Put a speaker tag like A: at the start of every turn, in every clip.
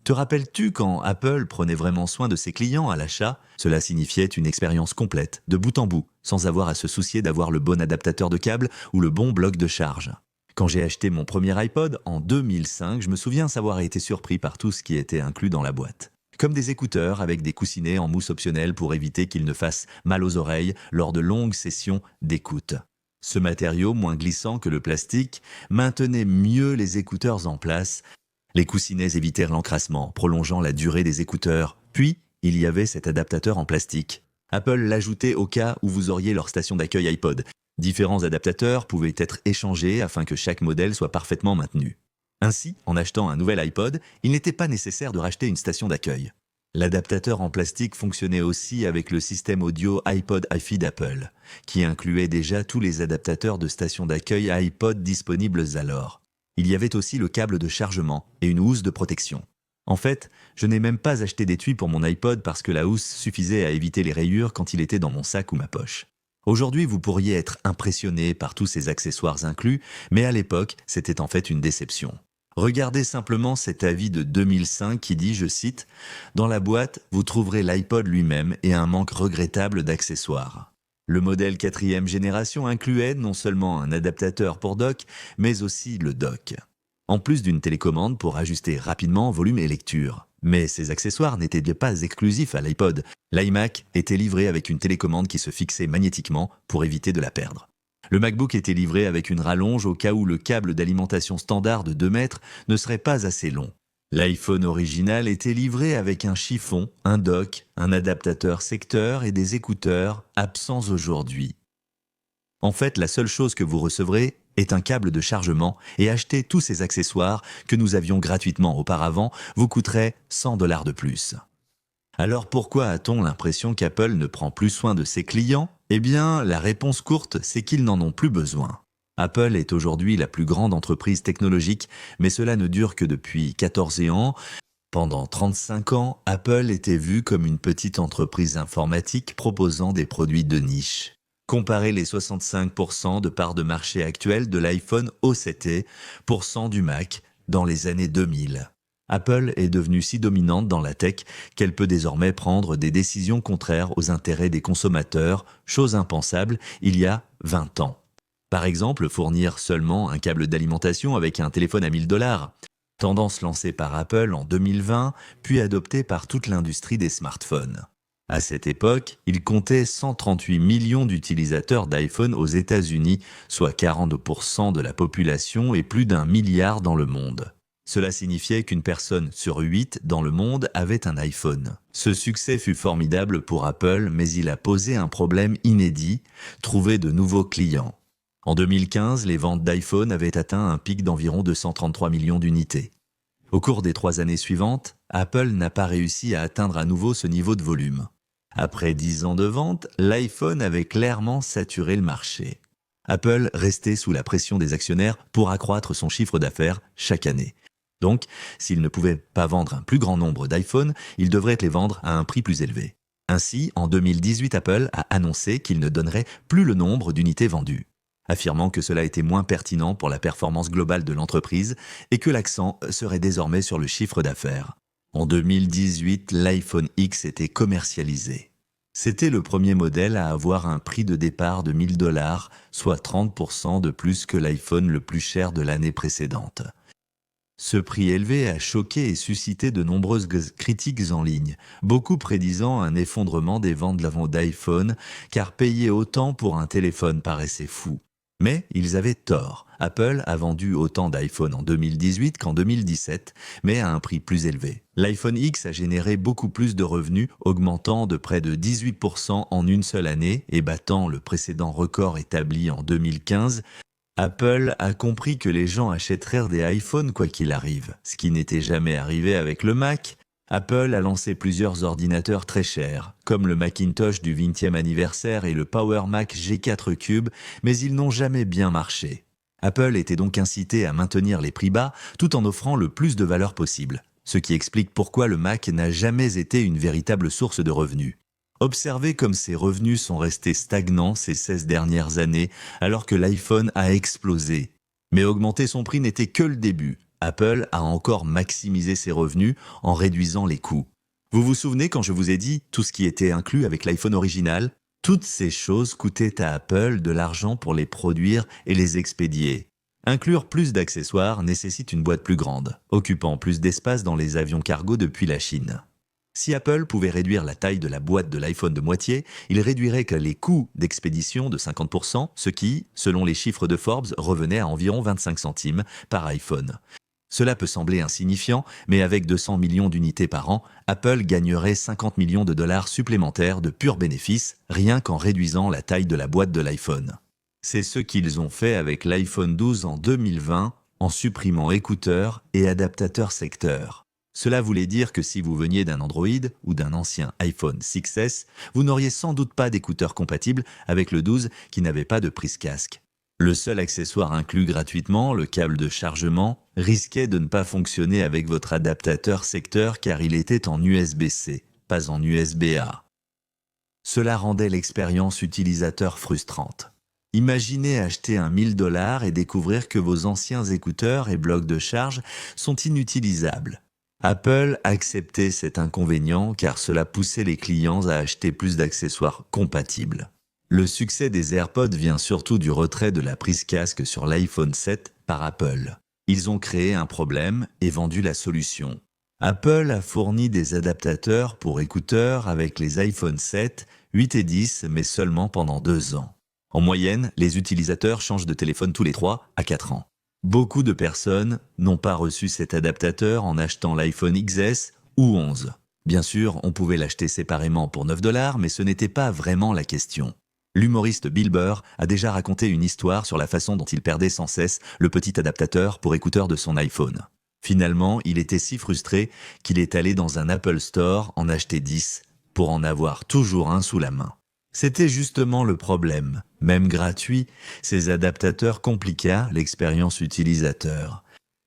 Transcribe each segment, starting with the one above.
A: Te rappelles-tu quand Apple prenait vraiment soin de ses clients à l'achat? Cela signifiait une expérience complète, de bout en bout, sans avoir à se soucier d'avoir le bon adaptateur de câble ou le bon bloc de charge. Quand j'ai acheté mon premier iPod en 2005, je me souviens savoir été surpris par tout ce qui était inclus dans la boîte. Comme des écouteurs avec des coussinets en mousse optionnelle pour éviter qu'ils ne fassent mal aux oreilles lors de longues sessions d'écoute. Ce matériau, moins glissant que le plastique, maintenait mieux les écouteurs en place. Les coussinets évitèrent l'encrassement, prolongeant la durée des écouteurs. Puis, il y avait cet adaptateur en plastique. Apple l'ajoutait au cas où vous auriez leur station d'accueil iPod. Différents adaptateurs pouvaient être échangés afin que chaque modèle soit parfaitement maintenu. Ainsi, en achetant un nouvel iPod, il n'était pas nécessaire de racheter une station d'accueil. L'adaptateur en plastique fonctionnait aussi avec le système audio iPod hi-fi d'Apple, qui incluait déjà tous les adaptateurs de stations d'accueil iPod disponibles alors. Il y avait aussi le câble de chargement et une housse de protection. En fait, je n'ai même pas acheté d'étui pour mon iPod parce que la housse suffisait à éviter les rayures quand il était dans mon sac ou ma poche. Aujourd'hui, vous pourriez être impressionné par tous ces accessoires inclus, mais à l'époque, c'était en fait une déception. Regardez simplement cet avis de 2005 qui dit, je cite, « Dans la boîte, vous trouverez l'iPod lui-même et un manque regrettable d'accessoires. » Le modèle 4e génération incluait non seulement un adaptateur pour dock, mais aussi le dock. En plus d'une télécommande pour ajuster rapidement volume et lecture. Mais ces accessoires n'étaient pas exclusifs à l'iPod. L'iMac était livré avec une télécommande qui se fixait magnétiquement pour éviter de la perdre. Le MacBook était livré avec une rallonge au cas où le câble d'alimentation standard de 2 mètres ne serait pas assez long. L'iPhone original était livré avec un chiffon, un dock, un adaptateur secteur et des écouteurs absents aujourd'hui. En fait, la seule chose que vous recevrez est un câble de chargement et acheter tous ces accessoires que nous avions gratuitement auparavant vous coûterait $100 de plus. Alors pourquoi a-t-on l'impression qu'Apple ne prend plus soin de ses clients? Eh bien, la réponse courte, c'est qu'ils n'en ont plus besoin. Apple est aujourd'hui la plus grande entreprise technologique, mais cela ne dure que depuis 14 ans. Pendant 35 ans, Apple était vue comme une petite entreprise informatique proposant des produits de niche. Comparez les 65% de part de marché actuelle de l'iPhone au 7% du Mac dans les années 2000. Apple est devenue si dominante dans la tech qu'elle peut désormais prendre des décisions contraires aux intérêts des consommateurs, chose impensable il y a 20 ans. Par exemple, fournir seulement un câble d'alimentation avec un téléphone à $1000, tendance lancée par Apple en 2020, puis adoptée par toute l'industrie des smartphones. À cette époque, il comptait 138 millions d'utilisateurs d'iPhone aux États-Unis, soit 40% de la population et plus d'1 milliard dans le monde. Cela signifiait qu'une personne sur 8 dans le monde avait un iPhone. Ce succès fut formidable pour Apple, mais il a posé un problème inédit, trouver de nouveaux clients. En 2015, les ventes d'iPhone avaient atteint un pic d'environ 233 millions d'unités. Au cours des 3 années suivantes, Apple n'a pas réussi à atteindre à nouveau ce niveau de volume. Après 10 ans de vente, l'iPhone avait clairement saturé le marché. Apple restait sous la pression des actionnaires pour accroître son chiffre d'affaires chaque année. Donc, s'il ne pouvait pas vendre un plus grand nombre d'iPhone, il devrait les vendre à un prix plus élevé. Ainsi, en 2018, Apple a annoncé qu'il ne donnerait plus le nombre d'unités vendues, affirmant que cela était moins pertinent pour la performance globale de l'entreprise et que l'accent serait désormais sur le chiffre d'affaires. En 2018, l'iPhone X était commercialisé. C'était le premier modèle à avoir un prix de départ de $1000, soit 30% de plus que l'iPhone le plus cher de l'année précédente. Ce prix élevé a choqué et suscité de nombreuses critiques en ligne, beaucoup prédisant un effondrement des ventes d'iPhone, car payer autant pour un téléphone paraissait fou. Mais ils avaient tort. Apple a vendu autant d'iPhone en 2018 qu'en 2017, mais à un prix plus élevé. L'iPhone X a généré beaucoup plus de revenus, augmentant de près de 18% en une seule année et battant le précédent record établi en 2015. Apple a compris que les gens achèteraient des iPhones quoi qu'il arrive, ce qui n'était jamais arrivé avec le Mac. Apple a lancé plusieurs ordinateurs très chers, comme le Macintosh du 20e anniversaire et le Power Mac G4 Cube, mais ils n'ont jamais bien marché. Apple était donc incité à maintenir les prix bas tout en offrant le plus de valeur possible, ce qui explique pourquoi le Mac n'a jamais été une véritable source de revenus. Observez comme ces revenus sont restés stagnants ces 16 dernières années alors que l'iPhone a explosé. Mais augmenter son prix n'était que le début. Apple a encore maximisé ses revenus en réduisant les coûts. Vous vous souvenez quand je vous ai dit tout ce qui était inclus avec l'iPhone original? Toutes ces choses coûtaient à Apple de l'argent pour les produire et les expédier. Inclure plus d'accessoires nécessite une boîte plus grande, occupant plus d'espace dans les avions cargo depuis la Chine. Si Apple pouvait réduire la taille de la boîte de l'iPhone de moitié, il réduirait que les coûts d'expédition de 50%, ce qui, selon les chiffres de Forbes, revenait à environ 25 centimes par iPhone. Cela peut sembler insignifiant, mais avec 200 millions d'unités par an, Apple gagnerait 50 millions de dollars supplémentaires de purs bénéfices, rien qu'en réduisant la taille de la boîte de l'iPhone. C'est ce qu'ils ont fait avec l'iPhone 12 en 2020, en supprimant écouteurs et adaptateurs secteurs. Cela voulait dire que si vous veniez d'un Android ou d'un ancien iPhone 6S, vous n'auriez sans doute pas d'écouteurs compatibles avec le 12 qui n'avait pas de prise casque. Le seul accessoire inclus gratuitement, le câble de chargement, risquait de ne pas fonctionner avec votre adaptateur secteur car il était en USB-C, pas en USB-A. Cela rendait l'expérience utilisateur frustrante. Imaginez acheter un 1000 $ et découvrir que vos anciens écouteurs et blocs de charge sont inutilisables. Apple acceptait cet inconvénient car cela poussait les clients à acheter plus d'accessoires compatibles. Le succès des AirPods vient surtout du retrait de la prise casque sur l'iPhone 7 par Apple. Ils ont créé un problème et vendu la solution. Apple a fourni des adaptateurs pour écouteurs avec les iPhone 7, 8 et 10, mais seulement pendant 2 ans. En moyenne, les utilisateurs changent de téléphone tous les 3 à 4 ans. Beaucoup de personnes n'ont pas reçu cet adaptateur en achetant l'iPhone XS ou 11. Bien sûr, on pouvait l'acheter séparément pour 9 $, mais ce n'était pas vraiment la question. L'humoriste Bill Burr a déjà raconté une histoire sur la façon dont il perdait sans cesse le petit adaptateur pour écouteurs de son iPhone. Finalement, il était si frustré qu'il est allé dans un Apple Store en acheter 10 pour en avoir toujours un sous la main. C'était justement le problème. Même gratuit, ces adaptateurs compliquaient l'expérience utilisateur.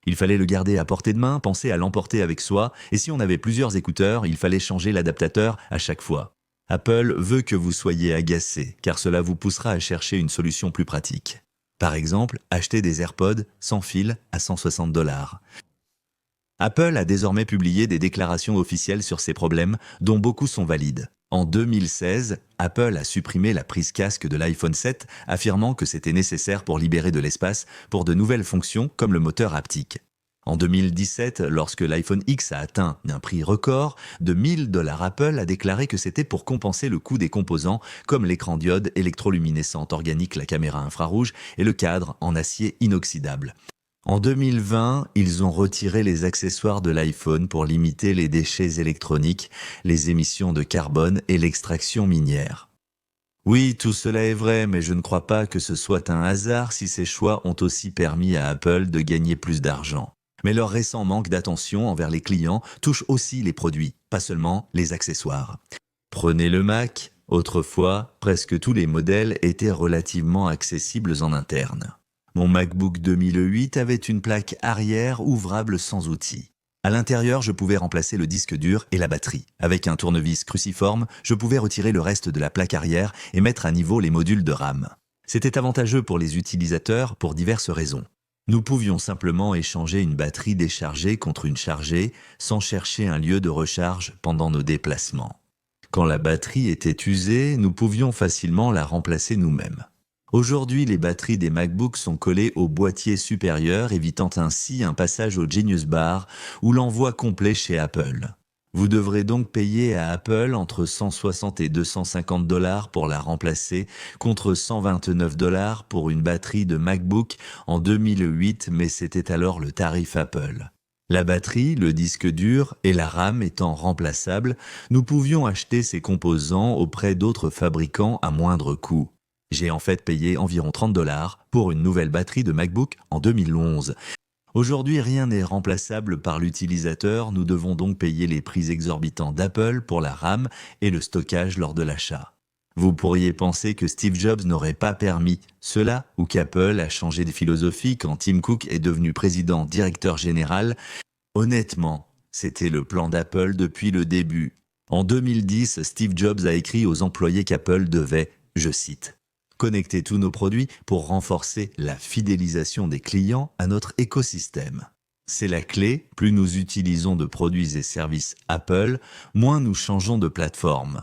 A: Il fallait le garder à portée de main, penser à l'emporter avec soi, et si on avait plusieurs écouteurs, il fallait changer l'adaptateur à chaque fois. Apple veut que vous soyez agacé, car cela vous poussera à chercher une solution plus pratique. Par exemple, acheter des AirPods sans fil à 160 $. Apple a désormais publié des déclarations officielles sur ces problèmes, dont beaucoup sont valides. En 2016, Apple a supprimé la prise casque de l'iPhone 7, affirmant que c'était nécessaire pour libérer de l'espace pour de nouvelles fonctions comme le moteur haptique. En 2017, lorsque l'iPhone X a atteint un prix record de 1000 $, Apple a déclaré que c'était pour compenser le coût des composants comme l'écran diode électroluminescent organique, la caméra infrarouge et le cadre en acier inoxydable. En 2020, ils ont retiré les accessoires de l'iPhone pour limiter les déchets électroniques, les émissions de carbone et l'extraction minière. Oui, tout cela est vrai, mais je ne crois pas que ce soit un hasard si ces choix ont aussi permis à Apple de gagner plus d'argent. Mais leur récent manque d'attention envers les clients touche aussi les produits, pas seulement les accessoires. Prenez le Mac. Autrefois, presque tous les modèles étaient relativement accessibles en interne. Mon MacBook 2008 avait une plaque arrière ouvrable sans outils. À l'intérieur, je pouvais remplacer le disque dur et la batterie. Avec un tournevis cruciforme, je pouvais retirer le reste de la plaque arrière et mettre à niveau les modules de RAM. C'était avantageux pour les utilisateurs pour diverses raisons. Nous pouvions simplement échanger une batterie déchargée contre une chargée sans chercher un lieu de recharge pendant nos déplacements. Quand la batterie était usée, nous pouvions facilement la remplacer nous-mêmes. Aujourd'hui, les batteries des MacBooks sont collées au boîtier supérieur, évitant ainsi un passage au Genius Bar ou l'envoi complet chez Apple. Vous devrez donc payer à Apple entre 160 et 250 $ pour la remplacer, contre 129 $ pour une batterie de MacBook en 2008, mais c'était alors le tarif Apple. La batterie, le disque dur et la RAM étant remplaçables, nous pouvions acheter ces composants auprès d'autres fabricants à moindre coût. J'ai en fait payé environ 30 $ pour une nouvelle batterie de MacBook en 2011. Aujourd'hui, rien n'est remplaçable par l'utilisateur, nous devons donc payer les prix exorbitants d'Apple pour la RAM et le stockage lors de l'achat. Vous pourriez penser que Steve Jobs n'aurait pas permis cela ou qu'Apple a changé de philosophie quand Tim Cook est devenu président-directeur général. Honnêtement, c'était le plan d'Apple depuis le début. En 2010, Steve Jobs a écrit aux employés qu'Apple devait, je cite, connecter tous nos produits pour renforcer la fidélisation des clients à notre écosystème. C'est la clé, plus nous utilisons de produits et services Apple, moins nous changeons de plateforme.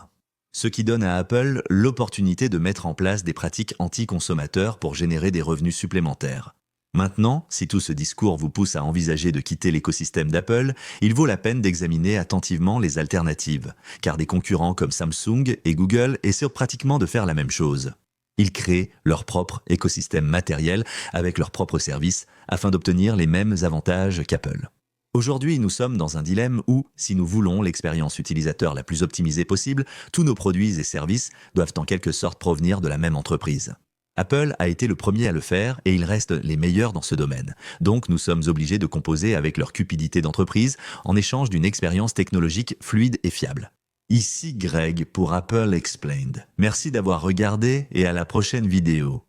A: Ce qui donne à Apple l'opportunité de mettre en place des pratiques anti-consommateurs pour générer des revenus supplémentaires. Maintenant, si tout ce discours vous pousse à envisager de quitter l'écosystème d'Apple, il vaut la peine d'examiner attentivement les alternatives, car des concurrents comme Samsung et Google essaient pratiquement de faire la même chose. Ils créent leur propre écosystème matériel avec leurs propres services afin d'obtenir les mêmes avantages qu'Apple. Aujourd'hui, nous sommes dans un dilemme où, si nous voulons l'expérience utilisateur la plus optimisée possible, tous nos produits et services doivent en quelque sorte provenir de la même entreprise. Apple a été le premier à le faire et ils restent les meilleurs dans ce domaine. Donc nous sommes obligés de composer avec leur cupidité d'entreprise en échange d'une expérience technologique fluide et fiable. Ici Greg pour Apple Explained. Merci d'avoir regardé et à la prochaine vidéo.